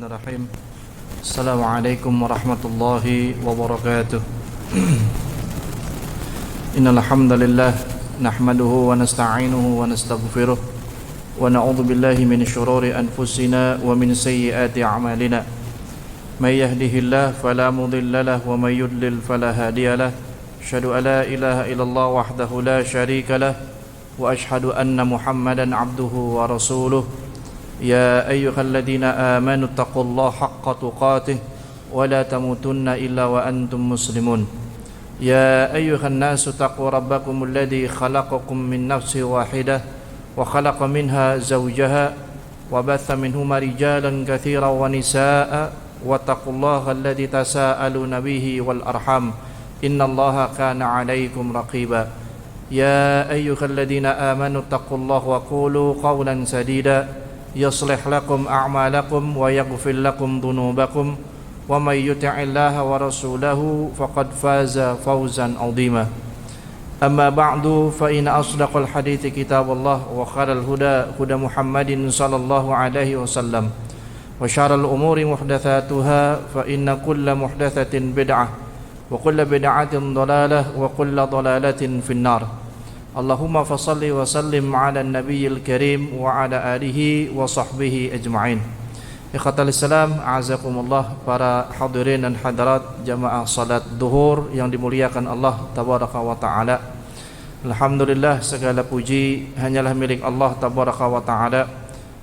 Bismillahirrahmanirrahim. Assalamualaikum warahmatullahi wabarakatuh. Innal hamdalillah nahmaduhu wa nasta'inuhu wa nastaghfiruh wa na'udzu billahi min shururi anfusina wa min sayyiati a'malina. May yahdihillahu fala mudilla lahu wa may yudlil fala hadiya lahu. Asyhadu an la ilaha illallah wahdahu la syarika lahu wa asyhadu anna Muhammadan abduhu wa rasuluh. Ya ayyuhalladzina amanu taqullaha haqqa tuqatih wa la tamutunna illa wa antum muslimun. Ya ayyuhan nasu taqu rabbakumul ladzi khalaqakum min nafsin wahidah wa khalaqa minha zawjaha wa batha minhuma rijalan katsiran wa nisaa'a wa taqullaha alladzi tasaaluna bihi wal arham innallaha kana 'alaikum raqiba. Ya ayyuhalladzina amanu taqullaha wa qulu qawlan sadida yuslih lakum a'malakum wa yaghfir lakum dhunubakum wa may yuti'illaha wa rasulahu faqad faza fawzan 'azima. Amma ba'du fa inna asdaqal hadithi kitabullah wa khairal huda huda Muhammadin sallallahu alaihi wasallam wa syarrul umuri muhdatsatuha fa inna kulla muhdatsatin bid'ah wa kulla bid'atin dhalalah wa kulla dhalalatin finnar. Allahumma fasalli wa sallim ala nabiyil karim wa ala alihi wa sahbihi ajma'in. Ikhwatal Islam, a'azakumullah, para hadirin dan hadirat jamaah salat duhur yang dimuliakan Allah tabaraka wa ta'ala. Alhamdulillah, segala puji hanyalah milik Allah tabaraka wa ta'ala.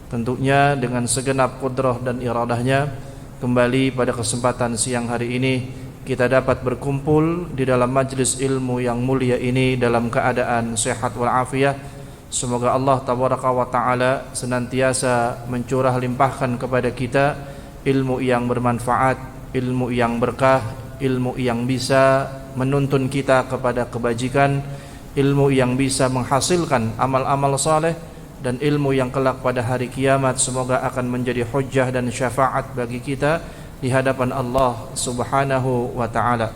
Tentunya dengan segenap kudrah dan iradahnya, kembali pada kesempatan siang hari ini kita dapat berkumpul di dalam majlis ilmu yang mulia ini dalam keadaan sehat walafiat. Semoga Allah tabaraka wa ta'ala senantiasa mencurah limpahkan kepada kita ilmu yang bermanfaat, ilmu yang berkah, ilmu yang bisa menuntun kita kepada kebajikan, ilmu yang bisa menghasilkan amal-amal saleh, dan ilmu yang kelak pada hari kiamat semoga akan menjadi hujjah dan syafaat bagi kita di hadapan Allah subhanahu wa ta'ala.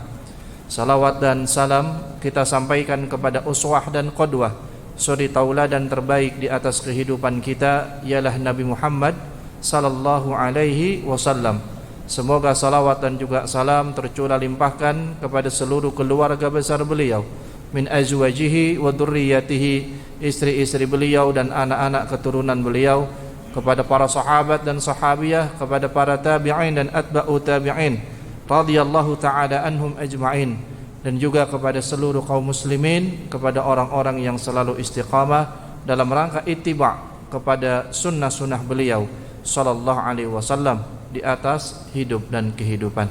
Salawat dan salam kita sampaikan kepada uswah dan qudwah, suri tauladan terbaik di atas kehidupan kita, ialah Nabi Muhammad sallallahu alaihi wasallam. Semoga salawat dan juga salam tercurah limpahkan kepada seluruh keluarga besar beliau, min azwajihi wa dzurriyyatihi, istri-istri beliau dan anak-anak keturunan beliau, kepada para sahabat dan sahabiyah, kepada para tabi'in dan atba'u tabi'in radhiyallahu ta'ala anhum ajma'in, dan juga kepada seluruh kaum muslimin, kepada orang-orang yang selalu istiqamah dalam rangka ittiba' kepada sunnah-sunnah beliau sallallahu alaihi wasallam di atas hidup dan kehidupan.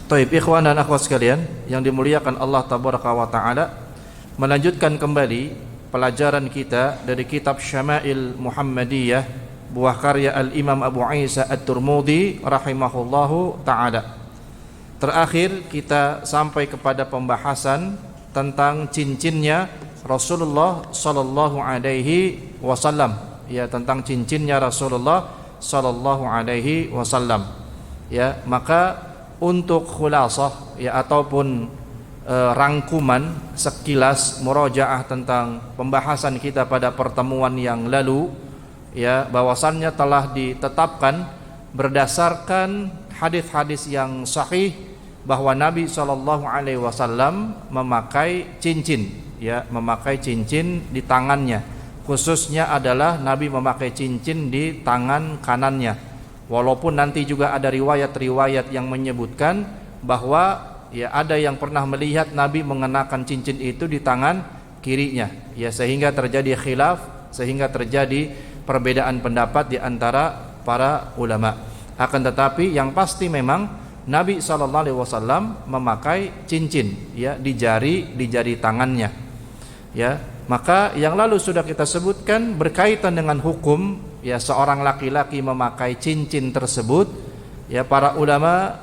Taib, ikhwan dan akhwat sekalian yang dimuliakan Allah tabaraka wa ta'ala, melanjutkan kembali pelajaran kita dari kitab Syama'il Muhammadiyah, buah karya Al-Imam Abu Isa At-Tirmidzi rahimahullahu ta'ala. Terakhir kita sampai kepada pembahasan tentang cincinnya Rasulullah sallallahu alaihi wasallam, ya, tentang cincinnya Rasulullah sallallahu alaihi wasallam. Ya, maka untuk khulasah, ya, ataupun rangkuman sekilas murojaah tentang pembahasan kita pada pertemuan yang lalu, ya, bahwasannya telah ditetapkan berdasarkan hadis-hadis yang sahih bahwa Nabi sallallahu alaihi wasallam memakai cincin, ya, memakai cincin di tangannya. Khususnya adalah Nabi memakai cincin di tangan kanannya. Walaupun nanti juga ada riwayat-riwayat yang menyebutkan bahwa, ya, ada yang pernah melihat Nabi mengenakan cincin itu di tangan kirinya, ya, sehingga terjadi khilaf, sehingga terjadi perbedaan pendapat di antara para ulama. Akan tetapi yang pasti memang Nabi SAW memakai cincin, ya, di jari tangannya, ya. Maka yang lalu sudah kita sebutkan berkaitan dengan hukum, ya, seorang laki-laki memakai cincin tersebut, ya, para ulama,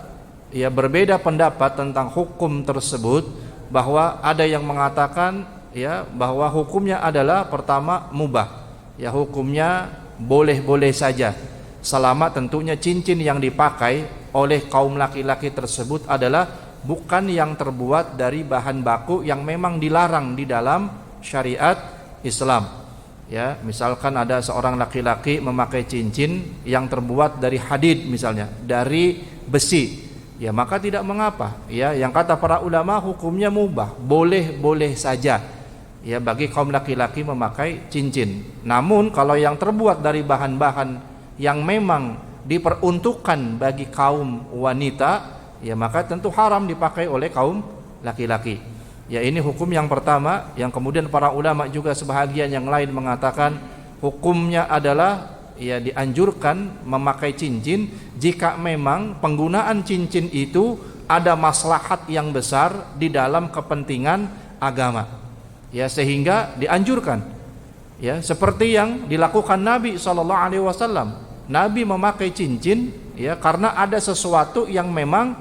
ya, berbeda pendapat tentang hukum tersebut, bahwa ada yang mengatakan, ya, bahwa hukumnya adalah pertama mubah, ya, hukumnya boleh-boleh saja, selama tentunya cincin yang dipakai oleh kaum laki-laki tersebut adalah bukan yang terbuat dari bahan baku yang memang dilarang di dalam syariat Islam. Ya, misalkan ada seorang laki-laki memakai cincin yang terbuat dari hadid misalnya, dari besi. Ya, maka tidak mengapa. Ya, yang kata para ulama hukumnya mubah, boleh-boleh saja. Ya, bagi kaum laki-laki memakai cincin. Namun kalau yang terbuat dari bahan-bahan yang memang diperuntukkan bagi kaum wanita, ya maka tentu haram dipakai oleh kaum laki-laki. Ya, ini hukum yang pertama, yang kemudian para ulama juga sebahagian yang lain mengatakan hukumnya adalah ya dianjurkan memakai cincin jika memang penggunaan cincin itu ada maslahat yang besar di dalam kepentingan agama. Ya, sehingga dianjurkan. Ya, seperti yang dilakukan Nabi SAW. Nabi memakai cincin ya karena ada sesuatu yang memang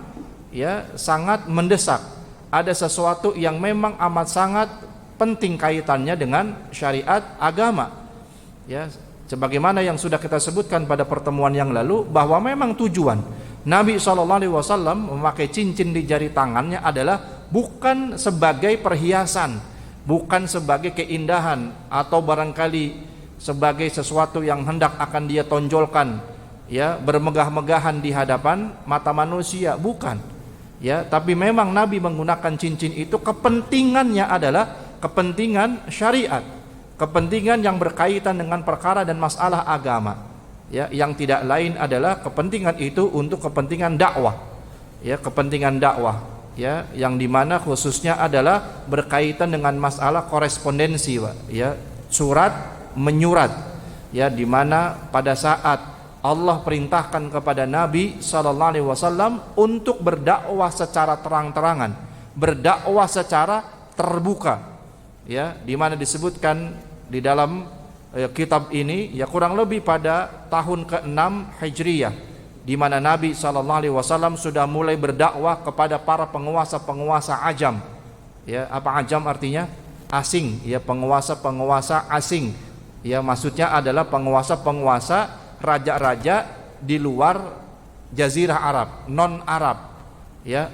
ya sangat mendesak. Ada sesuatu yang memang amat sangat penting kaitannya dengan syariat agama. Ya, sebagaimana yang sudah kita sebutkan pada pertemuan yang lalu bahwa memang tujuan Nabi SAW memakai cincin di jari tangannya adalah bukan sebagai perhiasan, bukan sebagai keindahan atau barangkali sebagai sesuatu yang hendak akan dia tonjolkan, ya, bermegah-megahan di hadapan mata manusia, bukan. Ya, tapi memang Nabi menggunakan cincin itu kepentingannya adalah kepentingan syariat, kepentingan yang berkaitan dengan perkara dan masalah agama. Ya, yang tidak lain adalah kepentingan itu untuk kepentingan dakwah. Ya, kepentingan dakwah. Ya, yang dimana khususnya adalah berkaitan dengan masalah korespondensi, Pak. Ya, surat menyurat. Ya, dimana pada saat Allah perintahkan kepada Nabi SAW untuk berdakwah secara terang-terangan, berdakwah secara terbuka. Ya, dimana disebutkan di dalam kitab ini ya kurang lebih pada tahun ke-6 Hijriyah, di mana Nabi SAW sudah mulai berdakwah kepada para penguasa-penguasa ajam. Ya, apa ajam artinya? Asing. Ya, penguasa-penguasa asing. Ya, maksudnya adalah penguasa-penguasa raja-raja di luar jazirah Arab, non Arab. Ya,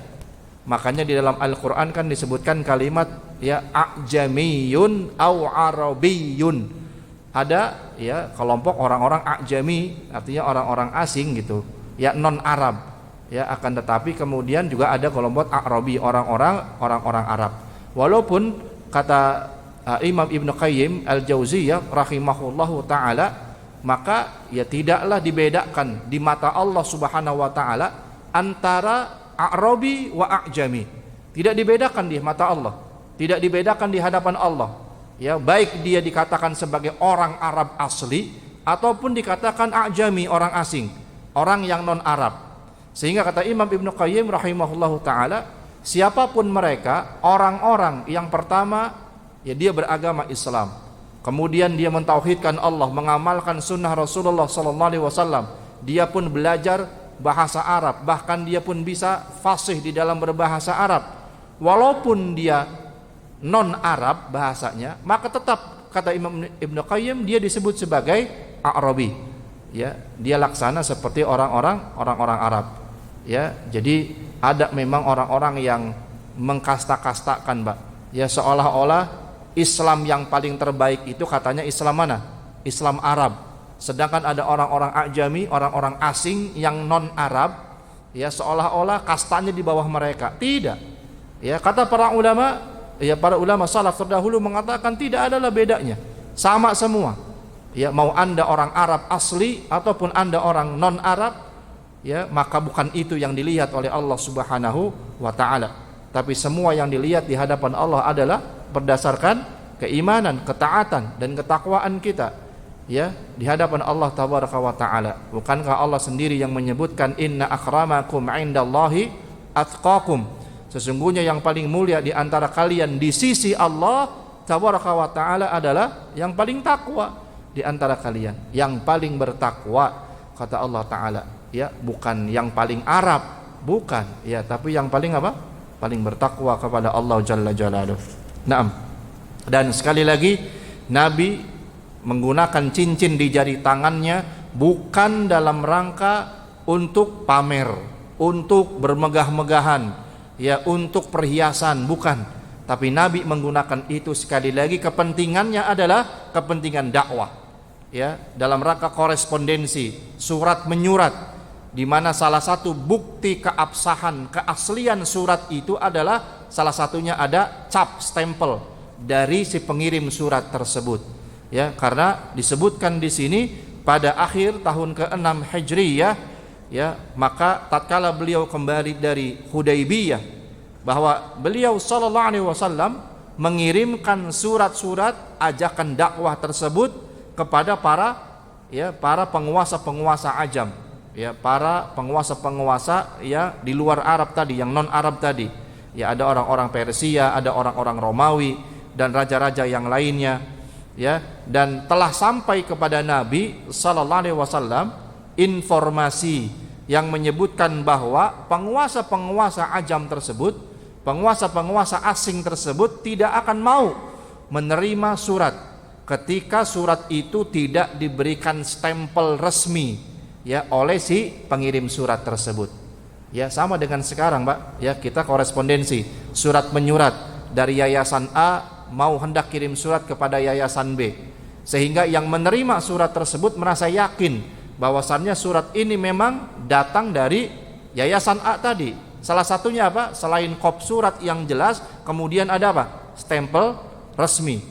makanya di dalam Al-Quran kan disebutkan kalimat ya a'jamiyun au arabiyun. Ada ya kelompok orang-orang a'jami, artinya orang-orang asing gitu, ya non Arab. Ya, akan tetapi kemudian juga ada kelompok Arabi, orang-orang Arab. Walaupun kata Imam Ibnu Qayyim Al-Jauziyah rahimahullahu taala, maka ya tidaklah dibedakan di mata Allah Subhanahu wa taala antara Arabi wa A'jami. Tidak dibedakan di mata Allah, tidak dibedakan di hadapan Allah. Ya, baik dia dikatakan sebagai orang Arab asli ataupun dikatakan A'jami, orang asing, orang yang non Arab. Sehingga kata Imam Ibnu Qayyim rahimahullahu taala, siapapun mereka, orang-orang yang pertama ya dia beragama Islam, kemudian dia mentauhidkan Allah, mengamalkan sunnah Rasulullah SAW. Dia pun belajar bahasa Arab, bahkan dia pun bisa fasih di dalam berbahasa Arab. Walaupun dia non Arab bahasanya, maka tetap kata Imam Ibnu Qayyim dia disebut sebagai Arabi. Ya, dia laksana seperti orang-orang Arab. Ya, jadi ada memang orang-orang yang mengkasta-kastakan, Mbak. Ya, seolah-olah Islam yang paling terbaik itu katanya Islam mana? Islam Arab. Sedangkan ada orang-orang A'jami, orang-orang asing yang non Arab, ya seolah-olah kastanya di bawah mereka. Tidak. Ya, kata para ulama salaf terdahulu mengatakan tidak adalah bedanya. Sama semua. Ya, mau Anda orang Arab asli ataupun Anda orang non Arab, ya maka bukan itu yang dilihat oleh Allah Subhanahu wa taala. Tapi semua yang dilihat di hadapan Allah adalah berdasarkan keimanan, ketaatan dan ketakwaan kita ya di hadapan Allah tabaraka wa taala. Bukankah Allah sendiri yang menyebutkan inna akramakum indallahi atqakum, sesungguhnya yang paling mulia di antara kalian di sisi Allah tabaraka wa taala adalah yang paling takwa di antara kalian, yang paling bertakwa kata Allah taala, ya bukan yang paling Arab, bukan ya, tapi yang paling apa? Paling bertakwa kepada Allah jalla jalaluhu. Naam. Dan sekali lagi Nabi menggunakan cincin di jari tangannya bukan dalam rangka untuk pamer, untuk bermegah-megahan, ya untuk perhiasan, bukan. Tapi Nabi menggunakan itu sekali lagi kepentingannya adalah kepentingan dakwah, ya, dalam rangka korespondensi, surat menyurat, di mana salah satu bukti keabsahan, keaslian surat itu adalah salah satunya ada cap stempel dari si pengirim surat tersebut, ya, karena disebutkan di sini pada akhir tahun ke-6 Hijriyah, ya, maka tatkala beliau kembali dari Hudaybiyah, bahwa beliau sallallahu alaihi wasallam mengirimkan surat-surat ajakan dakwah tersebut kepada para penguasa-penguasa ajam, ya, para penguasa-penguasa ya di luar Arab tadi, yang non Arab tadi, ya, ada orang-orang Persia, ada orang-orang Romawi dan raja-raja yang lainnya, ya, dan telah sampai kepada Nabi sallallahu alaihi wasallam informasi yang menyebutkan bahwa penguasa-penguasa ajam tersebut, penguasa-penguasa asing tersebut tidak akan mau menerima surat ketika surat itu tidak diberikan stempel resmi, ya, oleh si pengirim surat tersebut. Ya, sama dengan sekarang, Pak, ya, kita korespondensi, surat menyurat dari yayasan A mau hendak kirim surat kepada yayasan B, sehingga yang menerima surat tersebut merasa yakin bahwasannya surat ini memang datang dari yayasan A tadi. Salah satunya apa? Selain kop surat yang jelas, kemudian ada apa? Stempel resmi,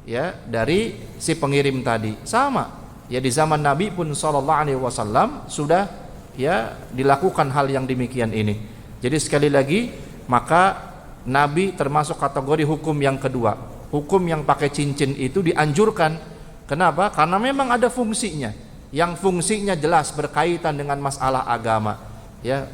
ya, dari si pengirim tadi. Sama, ya, di zaman Nabi pun sallallahu alaihi wasallam sudah, ya, dilakukan hal yang demikian ini. Jadi sekali lagi, maka Nabi termasuk kategori hukum yang kedua. Hukum yang pakai cincin itu dianjurkan. Kenapa? Karena memang ada fungsinya, yang fungsinya jelas berkaitan dengan masalah agama, ya.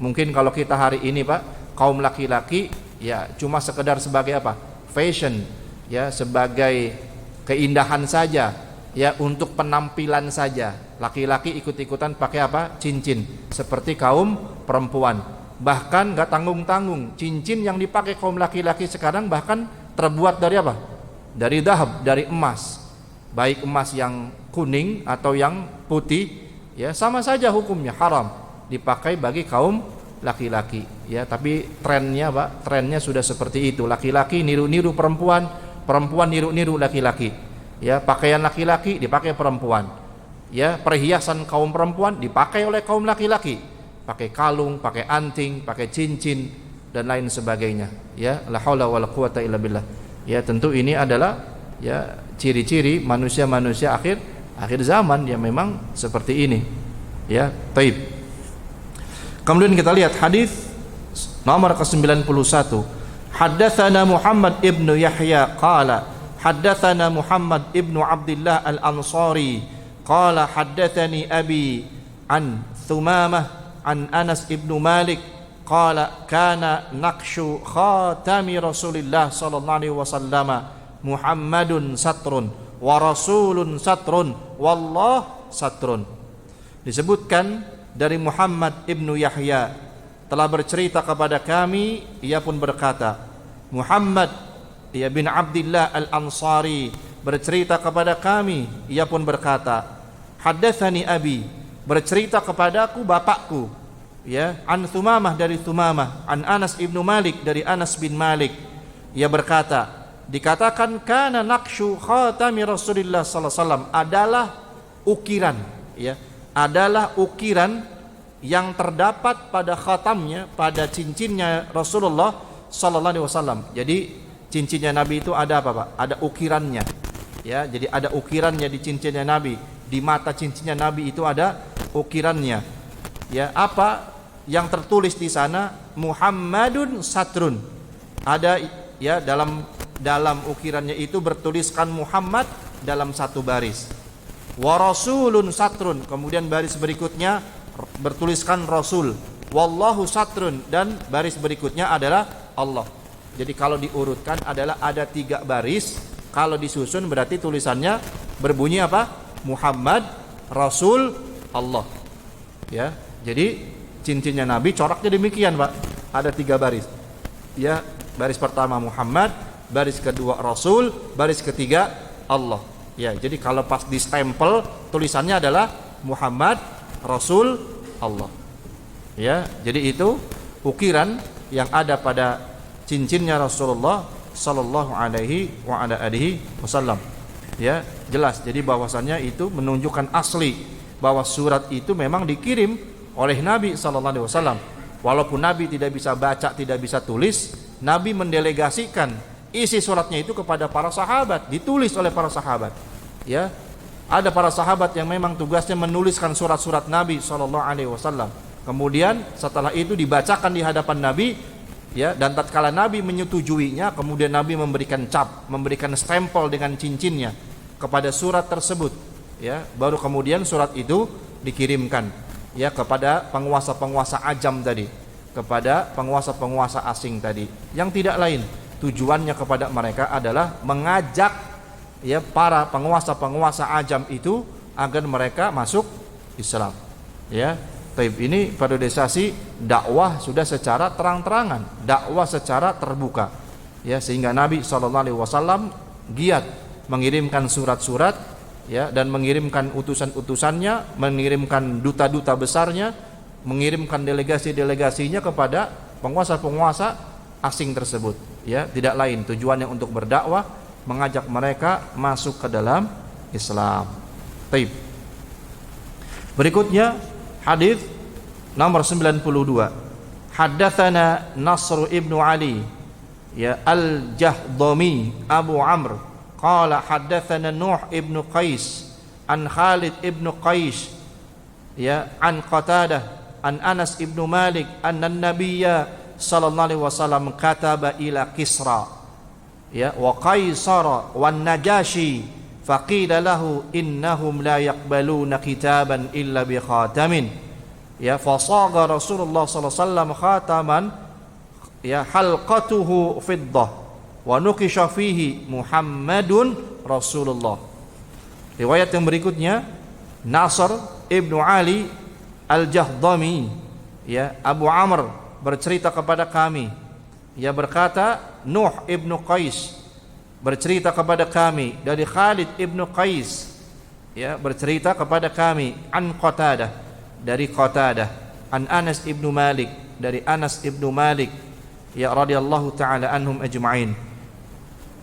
Mungkin kalau kita hari ini, Pak, kaum laki-laki, ya, cuma sekedar sebagai apa? Fashion, ya, sebagai keindahan saja, ya, untuk penampilan saja. Laki-laki ikut-ikutan pakai apa? Cincin, seperti kaum perempuan. Bahkan gak tanggung-tanggung, cincin yang dipakai kaum laki-laki sekarang bahkan terbuat dari apa? Dari dahab, dari emas. Baik emas yang kuning atau yang putih, ya, sama saja hukumnya haram dipakai bagi kaum laki-laki, ya. Tapi trennya, Pak, trennya sudah seperti itu. Laki-laki niru-niru perempuan, perempuan niru-niru laki-laki, ya. Pakaian laki-laki dipakai perempuan, ya. Perhiasan kaum perempuan dipakai oleh kaum laki-laki, pakai kalung, pakai anting, pakai cincin dan lain sebagainya, ya. La haula wala quwata illa billah. Ya, tentu ini adalah, ya, ciri-ciri manusia-manusia akhir zaman yang memang seperti ini, ya. Taib. Kemudian kita lihat hadis nomor ke-91. Haddatsana Muhammad ibnu Yahya qala haddatsana Muhammad ibnu Abdullah al-Ansari qala haddatsani abi an Thumamah an Anas ibnu Malik qala kana naqshu khatami Rasulillah sallallahu alaihi wasallam Muhammadun satrun wa rasulun satrun wallah satrun. Disebutkan dari Muhammad ibnu Yahya telah bercerita kepada kami, ia pun berkata, Muhammad, ia bin Abdullah al-Ansari bercerita kepada kami, ia pun berkata, haddatsani abi, bercerita kepadaku bapakku, ya, an Thumamah, dari Thumamah, an Anas ibnu Malik, dari Anas bin Malik, ia berkata, dikatakan kana naqshu khatami Rasulillah sallallahu alaihi wasallam, adalah ukiran, ya, adalah ukiran yang terdapat pada khatamnya, pada cincinnya Rasulullah sallallahu alaihi wasallam. Jadi cincinnya Nabi itu ada apa, Pak? Ada ukirannya, ya. Jadi ada ukirannya di cincinnya Nabi, di mata cincinnya Nabi itu ada ukirannya, ya. Apa yang tertulis di sana? Muhammadun satrun. Ada, ya, dalam ukirannya itu bertuliskan Muhammad dalam satu baris. Wa rasulun satrun, kemudian baris berikutnya bertuliskan Rasul. Wallahu satrun, dan baris berikutnya adalah Allah. Jadi kalau diurutkan adalah ada 3 baris. Kalau disusun berarti tulisannya berbunyi apa? Muhammad, Rasul, Allah, ya. Jadi cincinnya Nabi coraknya demikian, Pak. Ada 3 baris, ya. Baris pertama Muhammad, baris kedua Rasul, baris ketiga Allah. Ya, jadi kalau pas di stempel tulisannya adalah Muhammad, Rasul, Allah. Ya, jadi itu ukiran yang ada pada cincinnya Rasulullah sallallahu alaihi wa ala alihi wasallam. Ya, jelas. Jadi bahwasannya itu menunjukkan asli bahwa surat itu memang dikirim oleh Nabi sallallahu alaihi wasallam. Walaupun Nabi tidak bisa baca, tidak bisa tulis, Nabi mendelegasikan isi suratnya itu kepada para sahabat, ditulis oleh para sahabat. Ya, ada para sahabat yang memang tugasnya menuliskan surat-surat Nabi sallallahu alaihi wasallam. Kemudian setelah itu dibacakan di hadapan Nabi, ya, dan tatkala Nabi menyetujuinya, kemudian Nabi memberikan cap, memberikan stempel dengan cincinnya kepada surat tersebut. Ya, baru kemudian surat itu dikirimkan, ya, kepada penguasa-penguasa ajam tadi, kepada penguasa-penguasa asing tadi, yang tidak lain tujuannya kepada mereka adalah mengajak, ya, para penguasa-penguasa ajam itu agar mereka masuk Islam. Ya, taib, ini periodisasi dakwah sudah secara terang-terangan, dakwah secara terbuka, ya, sehingga Nabi SAW giat mengirimkan surat-surat, ya, dan mengirimkan utusan-utusannya, mengirimkan duta-duta besarnya, mengirimkan delegasi-delegasinya kepada penguasa-penguasa asing tersebut. Ya, tidak lain tujuannya untuk berdakwah, mengajak mereka masuk ke dalam Islam. Taib. Berikutnya hadis nomor 92. Haddatsana Nasr ibnu Ali, ya, Al-Jahdami Abu Amr, qala haddatsana Nuh ibnu Qais an Khalid ibnu Qais, ya, an Qatadah an Anas ibnu Malik anna an-nabiyya sallallahu alaihi wasallam kataba ila Kisra, ya, wa Qaisara wan Najashi faqila lahu innahum la yaqbaluna kitaban illa bi khatamin, ya, fasaga Rasulullah sallallahu alaihi wasallam khataman, ya, halqatuhu fiddah wa nukisha fihi Muhammadun Rasulullah. Riwayat yang berikutnya, Nasr ibnu Ali Al-Jahdami, ya, Abu Amr bercerita kepada kami, ia berkata, Nuh ibnu Qais bercerita kepada kami dari Khalid ibnu Qais, ya, bercerita kepada kami an Qatadah, dari Qatadah, an Anas ibnu Malik, dari Anas ibnu Malik, ya, radhiyallahu taala anhum ajma'in,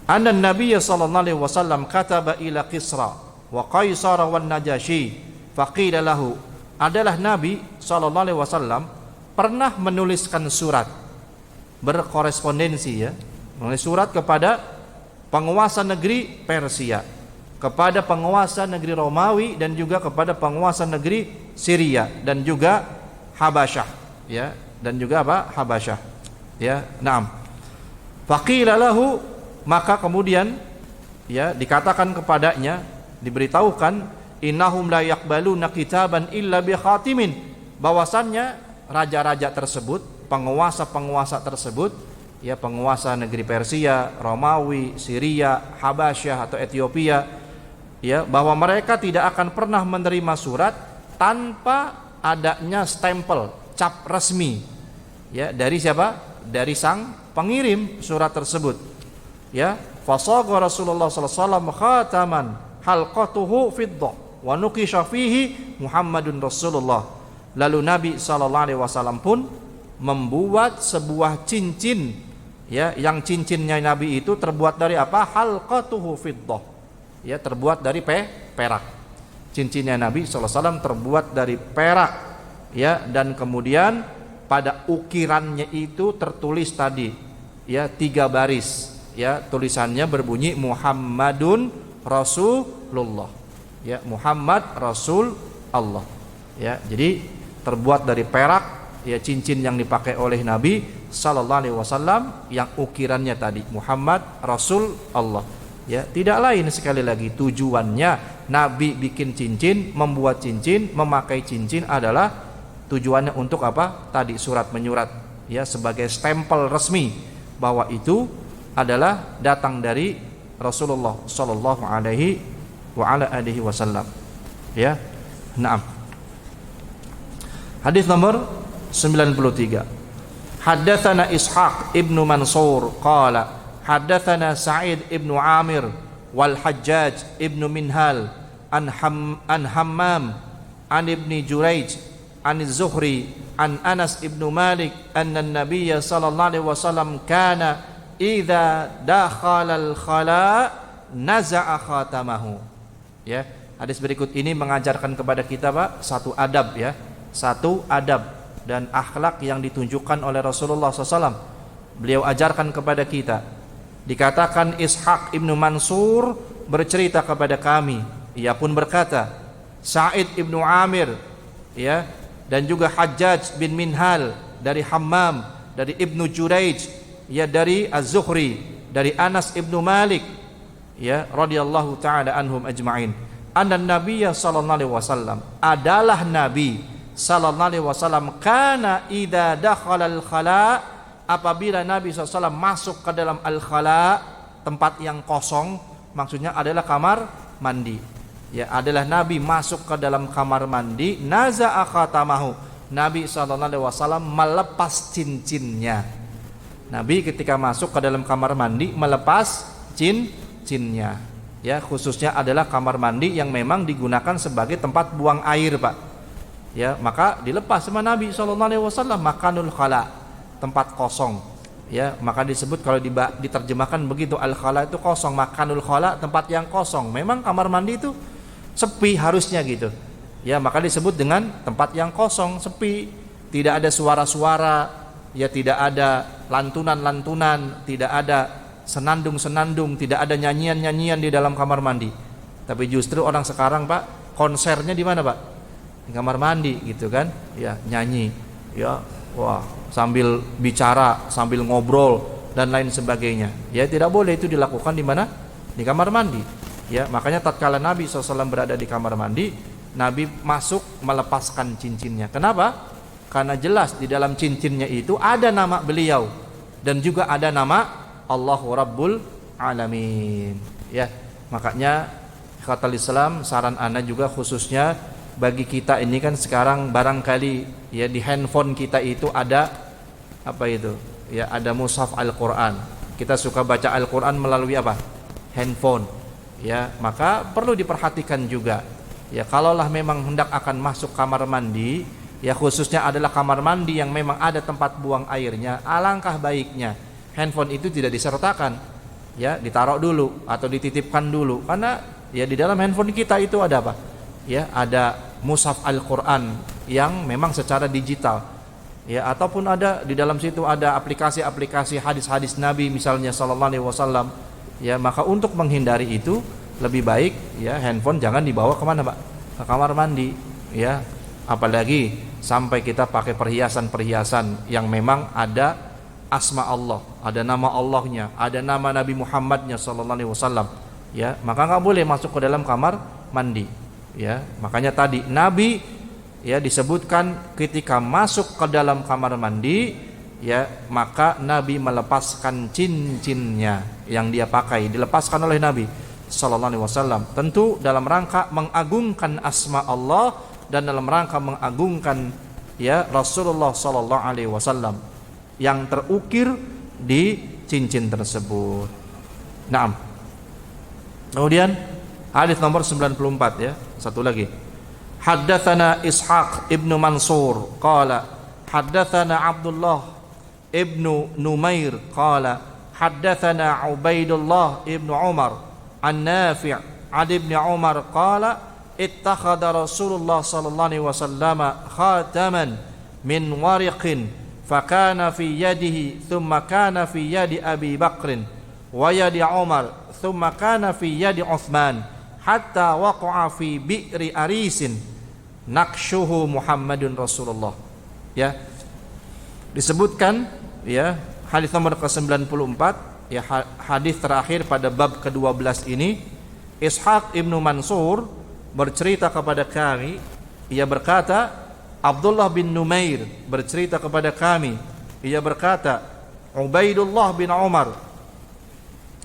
anna an-nabiy sallallahu alaihi wasallam kataba ila Kisra wa Qaisar wan Najashi faqila lahu, adalah Nabi sallallahu alaihi wasallam pernah menuliskan surat, berkorespondensi, ya, menulis surat kepada penguasa negeri Persia, kepada penguasa negeri Romawi, dan juga kepada penguasa negeri Syria, dan juga Habasyah, ya, dan juga apa? Habasyah, ya. Naam. Faqila lahu, maka kemudian, ya, dikatakan kepadanya, diberitahukan, innahum la yaqbaluna kitaban illa bi khatimin, bahwasannya raja-raja tersebut, penguasa-penguasa tersebut, ya, penguasa negeri Persia, Romawi, Syria, Habasyah atau Ethiopia, ya, bahwa mereka tidak akan pernah menerima surat tanpa adanya stempel, cap resmi, ya, dari siapa? Dari sang pengirim surat tersebut, ya. Fasaga Rasulullah sallallahu alaihi wasallam khataman halqatuhu fiddah wa nukisha fihi Muhammadun Rasulullah. Lalu Nabi sallallahu alaihi wasallam pun membuat sebuah cincin, ya, yang cincinnya Nabi itu terbuat dari apa? Halqatuhu fiddah, ya, terbuat dari perak. Cincinnya Nabi sallallahu alaihi wasallam terbuat dari perak, ya, dan kemudian pada ukirannya itu tertulis tadi, ya, 3 baris, ya, tulisannya berbunyi Muhammadun Rasulullah, ya, Muhammad Rasul Allah, ya. Jadi terbuat dari perak, ya, cincin yang dipakai oleh Nabi sallallahu alaihi wasallam yang ukirannya tadi Muhammad Rasul Allah, ya. Tidak lain, sekali lagi, tujuannya Nabi bikin cincin, membuat cincin, memakai cincin adalah tujuannya untuk apa? Tadi surat menyurat, ya, sebagai stempel resmi bahwa itu adalah datang dari Rasulullah sallallahu alaihi wa ala alihi wasallam, ya. Naam. Hadis nomor 93. Haddatsana Ishaq ibnu Mansur qala haddatsana Sa'id ibnu Amir wal Hajjaj ibnu Minhal an Hammam an ibni Jurayj an Zuhri an Anas ibnu Malik anna an-nabiy sallallahu alaihi wasallam kana idza dakhalal khala naza'a khatamahu. Ya, hadis berikut ini mengajarkan kepada kita Pak satu adab ya, satu adab dan akhlak yang ditunjukkan oleh Rasulullah SAW. Beliau ajarkan kepada kita. Dikatakan Ishaq ibnu Mansur bercerita kepada kami, ia pun berkata, Sa'id ibnu Amir ya, dan juga Hajjaj bin Minhal dari Hammam, dari Ibnu Juraij ya, dari Az-Zuhri, dari Anas ibnu Malik ya, radhiyallahu taala anhum ajma'in, anna nabiyya sallallahu alaihi wasallam, adalah Nabi sallallahu alaihi wasallam, kana idza dakhala al-khala, apabila Nabi SAW masuk ke dalam al-khala, tempat yang kosong, maksudnya adalah kamar mandi ya, adalah Nabi masuk ke dalam kamar mandi, naza'a khatamahu, Nabi SAW melepas cincinnya. Nabi ketika masuk ke dalam kamar mandi melepas cincinnya ya, khususnya adalah kamar mandi yang memang digunakan sebagai tempat buang air Pak ya, maka dilepas sama Nabi SAW. Makanul khala, tempat kosong ya, maka disebut kalau diterjemahkan begitu, al khala itu kosong, makanul khala tempat yang kosong. Memang kamar mandi itu sepi harusnya gitu ya, maka disebut dengan tempat yang kosong, sepi, tidak ada suara-suara ya, tidak ada lantunan-lantunan, tidak ada senandung-senandung, tidak ada nyanyian-nyanyian di dalam kamar mandi. Tapi justru orang sekarang Pak, konsernya di mana Pak? Di kamar mandi gitu kan ya, nyanyi ya, wah, sambil bicara, sambil ngobrol dan lain sebagainya ya, tidak boleh itu dilakukan di mana? Di kamar mandi ya. Makanya tatkala Nabi SAW berada di kamar mandi, Nabi masuk melepaskan cincinnya. Kenapa? Karena jelas di dalam cincinnya itu ada nama beliau dan juga ada nama Allahu Rabbul Alamin ya. Makanya kata Islam, saran ana juga khususnya bagi kita ini kan sekarang barangkali ya, di handphone kita itu ada apa itu ya, ada mushaf Al-Quran. Kita suka baca Al-Quran melalui apa? Handphone ya, maka perlu diperhatikan juga ya, kalaulah memang hendak akan masuk kamar mandi ya, khususnya adalah kamar mandi yang memang ada tempat buang airnya, alangkah baiknya handphone itu tidak disertakan ya, ditaruh dulu atau dititipkan dulu, karena ya di dalam handphone kita itu ada apa ya, ada mushaf Al-Quran yang memang secara digital ya, ataupun ada di dalam situ ada aplikasi-aplikasi hadis-hadis Nabi misalnya sallallahu alaihi wasallam ya. Maka untuk menghindari itu lebih baik ya, handphone jangan dibawa kemana Pak? Ke kamar mandi ya, apalagi sampai kita pakai perhiasan-perhiasan yang memang ada asma Allah, ada nama Allahnya, ada nama Nabi Muhammadnya sallallahu alaihi wasallam ya, maka nggak boleh masuk ke dalam kamar mandi ya. Makanya tadi Nabi ya disebutkan ketika masuk ke dalam kamar mandi ya, maka Nabi melepaskan cincinnya yang dia pakai, dilepaskan oleh Nabi sallallahu alaihi wasallam, tentu dalam rangka mengagungkan asma Allah dan dalam rangka mengagungkan ya Rasulullah sallallahu alaihi wasallam yang terukir di cincin tersebut. Naam. Kemudian hadis nomor 94 ya, satu lagi. Haddatsana Ishaq ibnu Mansur qala haddatsana Abdullah ibnu Numair qala haddatsana Ubaidullah ibnu Umar an-Nafi' ad ibn Umar qala ittakhadha Rasulullah sallallahu alaihi wasallam khataman min wariqin fakana fi yadihi thumma kana fi yadi Abi Bakrin wa yadi Umar thumma kana fi yadi Uthman hatta waqa'a fi bi'ri arisin naqshuhu Muhammadun Rasulullah ya. Disebutkan ya hadis nomor ke-94 ya, hadis terakhir pada bab ke-12 ini. Ishaq ibnu Mansur bercerita kepada kami, ia berkata, Abdullah bin Numair bercerita kepada kami, ia berkata, Ubaidullah bin Umar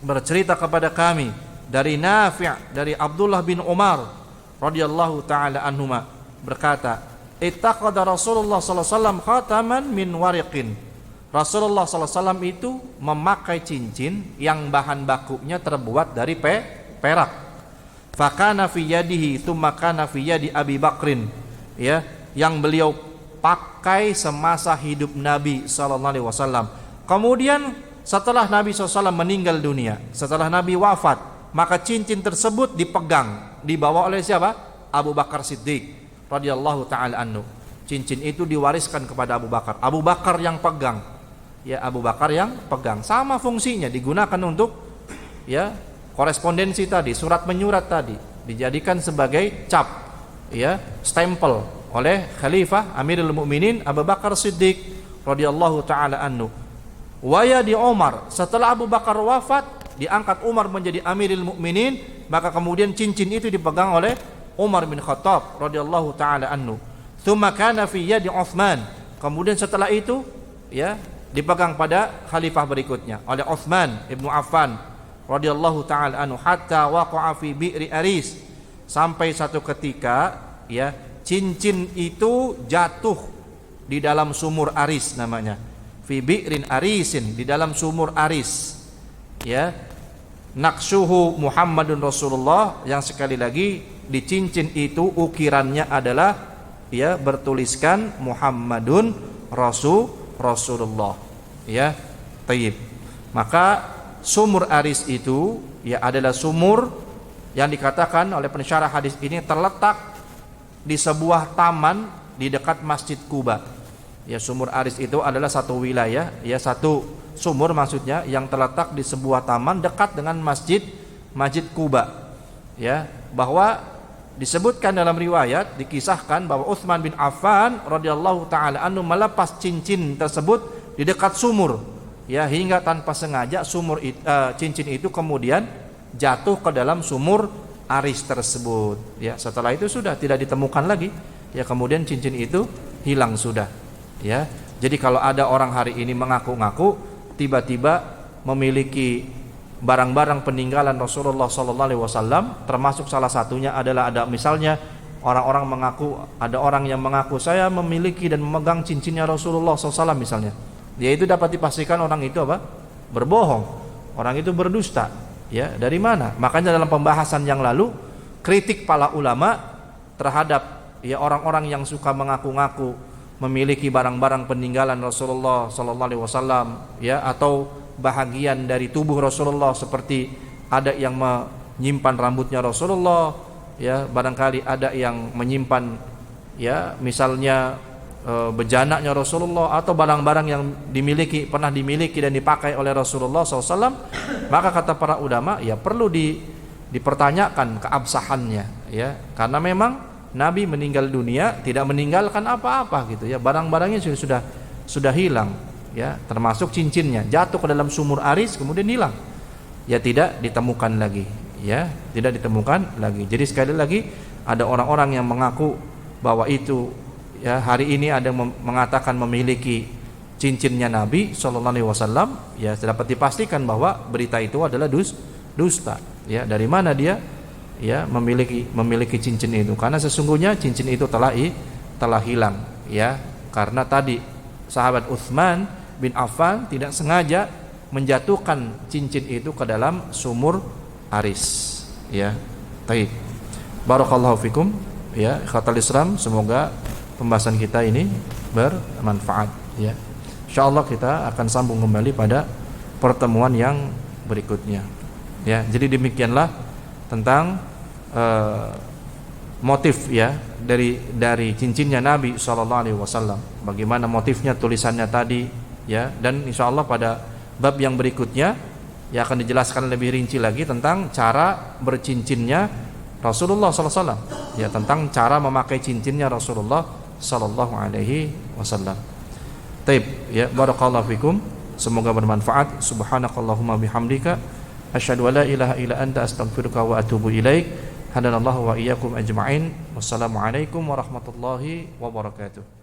bercerita kepada kami dari Nafi', dari Abdullah bin Umar radhiyallahu taala anhuma, berkata, ittaqada Rasulullah sallallahu alaihi wasallam khataman min wariqin. Rasulullah sallallahu alaihi wasallam itu memakai cincin yang bahan bakunya terbuat dari perak. Fakana fi yadihi thumma kana fi yadi Abi Bakrin ya, yang beliau pakai semasa hidup Nabi sallallahu alaihi wasallam. Kemudian setelah Nabi SAW meninggal dunia, setelah Nabi wafat, maka cincin tersebut dipegang, dibawa oleh siapa? Abu Bakar Siddiq radhiyallahu taala anhu. Cincin itu diwariskan kepada Abu Bakar. Abu Bakar yang pegang. Ya, Abu Bakar yang pegang. Sama fungsinya, digunakan untuk ya korespondensi tadi, surat menyurat tadi, dijadikan sebagai cap, ya, stempel oleh Khalifah Amirul Mukminin Abu Bakar Siddiq radhiyallahu taala anhu. Waya di Umar, setelah Abu Bakar wafat, diangkat Umar menjadi Amirul Mukminin, maka kemudian cincin itu dipegang oleh Umar bin Khattab radhiyallahu taala anhu. Tsumma kana fi yadi Utsman. Kemudian setelah itu ya dipegang pada khalifah berikutnya oleh Utsman ibnu Affan radhiyallahu taala anhu hatta waqa'a fi bi'ri Aris, sampai satu ketika ya cincin itu jatuh di dalam sumur Aris namanya. Fi bi'rin Arisin, di dalam sumur Aris. Ya. Naqsuhu Muhammadun Rasulullah, yang sekali lagi di cincin itu ukirannya adalah ya bertuliskan Muhammadun Rasulullah. Ya. Tayyib. Maka sumur Aris itu ya adalah sumur yang dikatakan oleh pensyarah hadis ini terletak di sebuah taman di dekat Masjid Kuba. Ya, sumur Aris itu adalah satu wilayah, ya satu sumur maksudnya yang terletak di sebuah taman dekat dengan Masjid Kuba. Ya, bahwa disebutkan dalam riwayat, dikisahkan bahwa Utsman bin Affan radhiyallahu taala anhu melepas cincin tersebut di dekat sumur. Ya, hingga tanpa sengaja cincin itu kemudian jatuh ke dalam sumur Aris tersebut. Ya, setelah itu sudah tidak ditemukan lagi. Ya, kemudian cincin itu hilang sudah. Ya, jadi kalau ada orang hari ini mengaku-ngaku tiba-tiba memiliki barang-barang peninggalan Rasulullah sallallahu alaihi wasallam, termasuk salah satunya adalah ada misalnya orang-orang mengaku, ada orang yang mengaku saya memiliki dan memegang cincinnya Rasulullah sallallahu alaihi wasallam misalnya. Dia itu dapat dipastikan orang itu apa? Berbohong. Orang itu berdusta. Ya, dari mana? Makanya dalam pembahasan yang lalu kritik para ulama terhadap ya orang-orang yang suka mengaku-ngaku memiliki barang-barang peninggalan Rasulullah sallallahu alaihi wasallam ya, atau bahagian dari tubuh Rasulullah, seperti ada yang menyimpan rambutnya Rasulullah ya, barangkali ada yang menyimpan ya misalnya bejananya Rasulullah atau barang-barang yang pernah dimiliki dan dipakai oleh Rasulullah SAW, maka kata para ulama ya perlu dipertanyakan keabsahannya ya, karena memang Nabi meninggal dunia tidak meninggalkan apa-apa gitu ya, barang-barangnya sudah hilang ya, termasuk cincinnya jatuh ke dalam sumur Aris kemudian hilang ya, tidak ditemukan lagi ya, tidak ditemukan lagi. Jadi sekali lagi ada orang-orang yang mengaku bahwa itu ya, hari ini ada yang mengatakan memiliki cincinnya Nabi sallallahu alaihi wasallam, ya dapat dipastikan bahwa berita itu adalah dusta ya. Dari mana dia ya memiliki cincin itu? Karena sesungguhnya cincin itu telah hilang ya, karena tadi sahabat Utsman bin Affan tidak sengaja menjatuhkan cincin itu ke dalam sumur Aris ya. Baik, barakallahu fikum ya ikhwatal Islam, semoga pembahasan kita ini bermanfaat ya. Insyaallah kita akan sambung kembali pada pertemuan yang berikutnya ya. Jadi demikianlah tentang motif ya dari cincinnya Nabi SAW. Bagaimana motifnya, tulisannya tadi ya, dan insyaallah pada bab yang berikutnya ya akan dijelaskan lebih rinci lagi tentang cara bercincinnya Rasulullah SAW ya, tentang cara memakai cincinnya Rasulullah sallallahu alaihi wasallam. Taib ya, barakallahu fikum, semoga bermanfaat. Subhanakallahumma bihamdika asyhadu an la ilaha illa anta astaghfiruka wa atubu ilaik. Hadanallahu wa iyyakum ajma'in. Wassalamualaikum warahmatullahi wabarakatuh.